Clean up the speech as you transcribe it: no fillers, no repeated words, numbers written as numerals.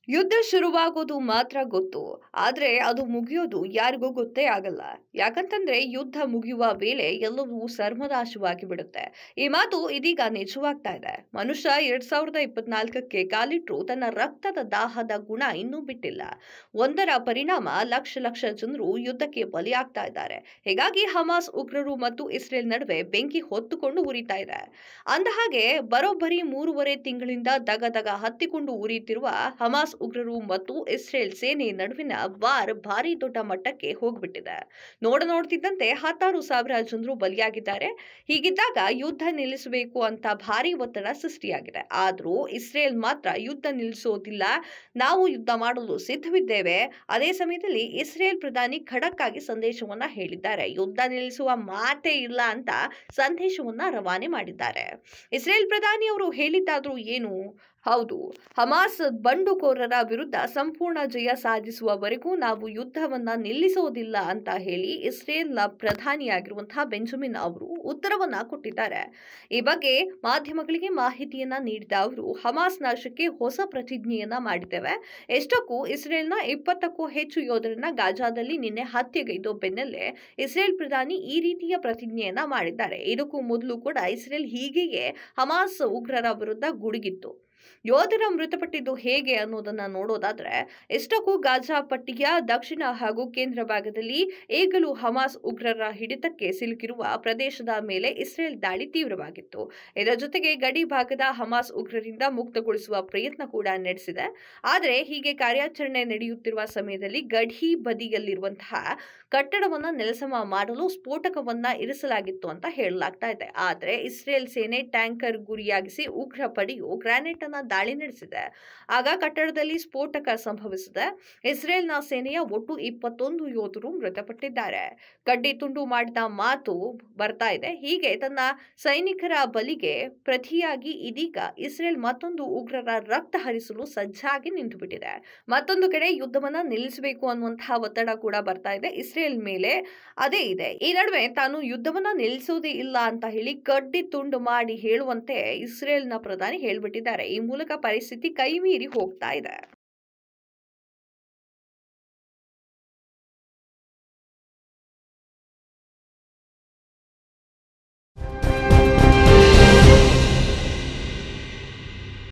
ಯುದ್ಧ ಶುರುವಾಗೋದು ಮಾತ್ರ ಗೊತ್ತು. ಆದ್ರೆ ಅದು ಮುಗಿಯೋದು ಯಾರಿಗೂ ಗೊತ್ತೇ ಆಗಲ್ಲ. ಯಾಕಂತಂದ್ರೆ ಯುದ್ಧ ಮುಗಿಯುವ ವೇಳೆ ಎಲ್ಲವೂ ಸರ್ವನಾಶವಾಗಿ ಬಿಡುತ್ತೆ. ಈ ಮಾತು ಇದೀಗ ನಿಜವಾಗ್ತಾ ಇದೆ. ಮನುಷ್ಯ 2024ಕ್ಕೆ ಕಾಲಿಟ್ರು ತನ್ನ ರಕ್ತದ ದಾಹದ ಗುಣ ಇನ್ನೂ ಬಿಟ್ಟಿಲ್ಲ. ಒಂದರ ಪರಿಣಾಮ ಲಕ್ಷ ಲಕ್ಷ ಜನರು ಯುದ್ಧಕ್ಕೆ ಬಲಿಯಾಗ್ತಾ ಇದ್ದಾರೆ. ಹೀಗಾಗಿ ಹಮಾಸ್ ಉಗ್ರರು ಮತ್ತು ಇಸ್ರೇಲ್ ನಡುವೆ ಬೆಂಕಿ ಹೊತ್ತುಕೊಂಡು ಉರಿತಾ ಇದೆ. ಅಂದಹಾಗೆ ಬರೋಬ್ಬರಿ 3.5 ತಿಂಗಳಿಂದ ದಗದಗ ಹತ್ತಿಕೊಂಡು ಉರಿಯುತ್ತಿರುವ ಹಮಾಸ್ ಉಗ್ರರು ಮತ್ತು ಇಸ್ರೇಲ್ ಸೇನೆ ನಡುವಿನ ವಾರ್ ಭಾರಿ ದೊಡ್ಡ ಮಟ್ಟಕ್ಕೆ ಹೋಗ್ಬಿಟ್ಟಿದೆ. ನೋಡ್ತಿದ್ದಂತೆ 16,000 ಜನರು ಬಲಿಯಾಗಿದ್ದಾರೆ. ಹೀಗಿದ್ದಾಗ ಯುದ್ಧ ನಿಲ್ಲಿಸಬೇಕು ಅಂತ ಭಾರಿ ಒತ್ತಡ ಸೃಷ್ಟಿಯಾಗಿದೆ. ಆದ್ರೂ ಇಸ್ರೇಲ್ ಮಾತ್ರ ಯುದ್ಧ ನಿಲ್ಲಿಸೋದಿಲ್ಲ, ನಾವು ಯುದ್ಧ ಮಾಡಲು ಸಿದ್ಧವಿದ್ದೇವೆ. ಅದೇ ಸಮಯದಲ್ಲಿ ಇಸ್ರೇಲ್ ಪ್ರಧಾನಿ ಖಡಕ್ ಆಗಿ ಸಂದೇಶವನ್ನ ಹೇಳಿದ್ದಾರೆ. ಯುದ್ಧ ನಿಲ್ಲಿಸುವ ಮಾತೇ ಇಲ್ಲ ಅಂತ ಸಂದೇಶವನ್ನ ರವಾನೆ ಮಾಡಿದ್ದಾರೆ. ಇಸ್ರೇಲ್ ಪ್ರಧಾನಿ ಅವರು ಹೇಳಿದ್ದಾದ್ರೂ ಏನು? ಹೌದು, ಹಮಾಸ್ ಬಂಡುಕೋರರ ವಿರುದ್ಧ ಸಂಪೂರ್ಣ ಜಯ ಸಾಧಿಸುವವರೆಗೂ ನಾವು ಯುದ್ಧವನ್ನ ನಿಲ್ಲಿಸೋದಿಲ್ಲ ಅಂತ ಹೇಳಿ ಇಸ್ರೇಲ್ನ ಪ್ರಧಾನಿಯಾಗಿರುವಂತಹ ಬೆಂಜಮಿನ್ ಅವರು ಉತ್ತರವನ್ನ ಕೊಟ್ಟಿದ್ದಾರೆ. ಈ ಬಗ್ಗೆ ಮಾಧ್ಯಮಗಳಿಗೆ ಮಾಹಿತಿಯನ್ನ ನೀಡಿದ ಅವರು ಹಮಾಸ್ ನಾಶಕ್ಕೆ ಹೊಸ ಪ್ರತಿಜ್ಞೆಯನ್ನ ಮಾಡಿದ್ದೇವೆ. ಎಷ್ಟಕ್ಕೂ ಇಸ್ರೇಲ್ನ 20ಕ್ಕೂ ಹೆಚ್ಚು ಯೋಧರನ್ನ ಗಾಜಾದಲ್ಲಿ ನಿನ್ನೆ ಹತ್ಯೆಗೈದು ಬೆನ್ನಲ್ಲೇ ಇಸ್ರೇಲ್ ಪ್ರಧಾನಿ ಈ ರೀತಿಯ ಪ್ರತಿಜ್ಞೆಯನ್ನ ಮಾಡಿದ್ದಾರೆ. ಇದಕ್ಕೂ ಮೊದಲು ಕೂಡ ಇಸ್ರೇಲ್ ಹೀಗೆಯೇ ಹಮಾಸ್ ಉಗ್ರರ ವಿರುದ್ಧ ಗುಡುಗಿತ್ತು. ಯೋಧರ ಮೃತಪಟ್ಟಿದ್ದು ಹೇಗೆ ಅನ್ನೋದನ್ನ ನೋಡೋದಾದ್ರೆ, ಎಷ್ಟಕ್ಕೂ ಗಾಜಾ ಪಟ್ಟಿಯ ದಕ್ಷಿಣ ಹಾಗೂ ಕೇಂದ್ರ ಭಾಗದಲ್ಲಿ ಈಗಲೂ ಹಮಾಸ್ ಉಗ್ರರ ಹಿಡಿತಕ್ಕೆ ಸಿಲುಕಿರುವ ಪ್ರದೇಶದ ಮೇಲೆ ಇಸ್ರೇಲ್ ದಾಳಿ ತೀವ್ರವಾಗಿತ್ತು. ಇದರ ಜೊತೆಗೆ ಗಡಿ ಭಾಗದ ಹಮಾಸ್ ಉಗ್ರರಿಂದ ಮುಕ್ತಗೊಳಿಸುವ ಪ್ರಯತ್ನ ಕೂಡ ನಡೆಸಿದೆ. ಆದರೆ ಹೀಗೆ ಕಾರ್ಯಾಚರಣೆ ನಡೆಯುತ್ತಿರುವ ಸಮಯದಲ್ಲಿ ಗಡಿ ಬದಿಯಲ್ಲಿರುವಂತಹ ಕಟ್ಟಡವನ್ನ ನೆಲಸಮ ಮಾಡಲು ಸ್ಫೋಟಕವನ್ನ ಇರಿಸಲಾಗಿತ್ತು ಅಂತ ಹೇಳಲಾಗ್ತಾ ಇದೆ. ಆದರೆ ಇಸ್ರೇಲ್ ಸೇನೆ ಟ್ಯಾಂಕರ್ ಗುರಿಯಾಗಿಸಿ ಉಗ್ರ ಪಡೆಯು ಗ್ರಾನೇಟ್ ಅನ್ನ ದಾಳಿ ನಡೆಸಿದೆ. ಆಗ ಕಟ್ಟಡದಲ್ಲಿ ಸ್ಫೋಟಕ ಸಂಭವಿಸಿದೆ. ಇಸ್ರೇಲ್ನ ಸೇನೆಯ ಒಟ್ಟು 21 ಯೋಧರು ಮೃತಪಟ್ಟಿದ್ದಾರೆ. ಕಡ್ಡಿ ತುಂಡು ಮಾಡಿದ ಮಾತು ಬರ್ತಾ ಇದೆ. ಹೀಗೆ ತನ್ನ ಸೈನಿಕರ ಬಲಿಗೆ ಪ್ರತಿಯಾಗಿ ಇದೀಗ ಇಸ್ರೇಲ್ ಮತ್ತೊಂದು ಉಗ್ರರ ರಕ್ತ ಹರಿಸಲು ಸಜ್ಜಾಗಿ ನಿಂತುಬಿಟ್ಟಿದೆ. ಮತ್ತೊಂದು ಕಡೆ ಯುದ್ಧವನ್ನ ನಿಲ್ಲಿಸಬೇಕು ಅನ್ನುವಂತಹ ಒತ್ತಡ ಕೂಡ ಬರ್ತಾ ಇದೆ ಇಸ್ರೇಲ್ ಮೇಲೆ. ಅದೇ ಇದೆ. ಈ ನಡುವೆ ತಾನು ಯುದ್ಧವನ್ನ ನಿಲ್ಲಿಸೋದೇ ಇಲ್ಲ ಅಂತ ಹೇಳಿ ಕಡ್ಡಿ ತುಂಡು ಮಾಡಿ ಹೇಳುವಂತೆ ಇಸ್ರೇಲ್ನ ಪ್ರಧಾನಿ ಹೇಳ್ಬಿಟ್ಟಿದ್ದಾರೆ. ಈ ಮೂಲಕ ಪರಿಸ್ಥಿತಿ ಕೈಮೀರಿ ಹೋಗ್ತಾ ಇದೆ.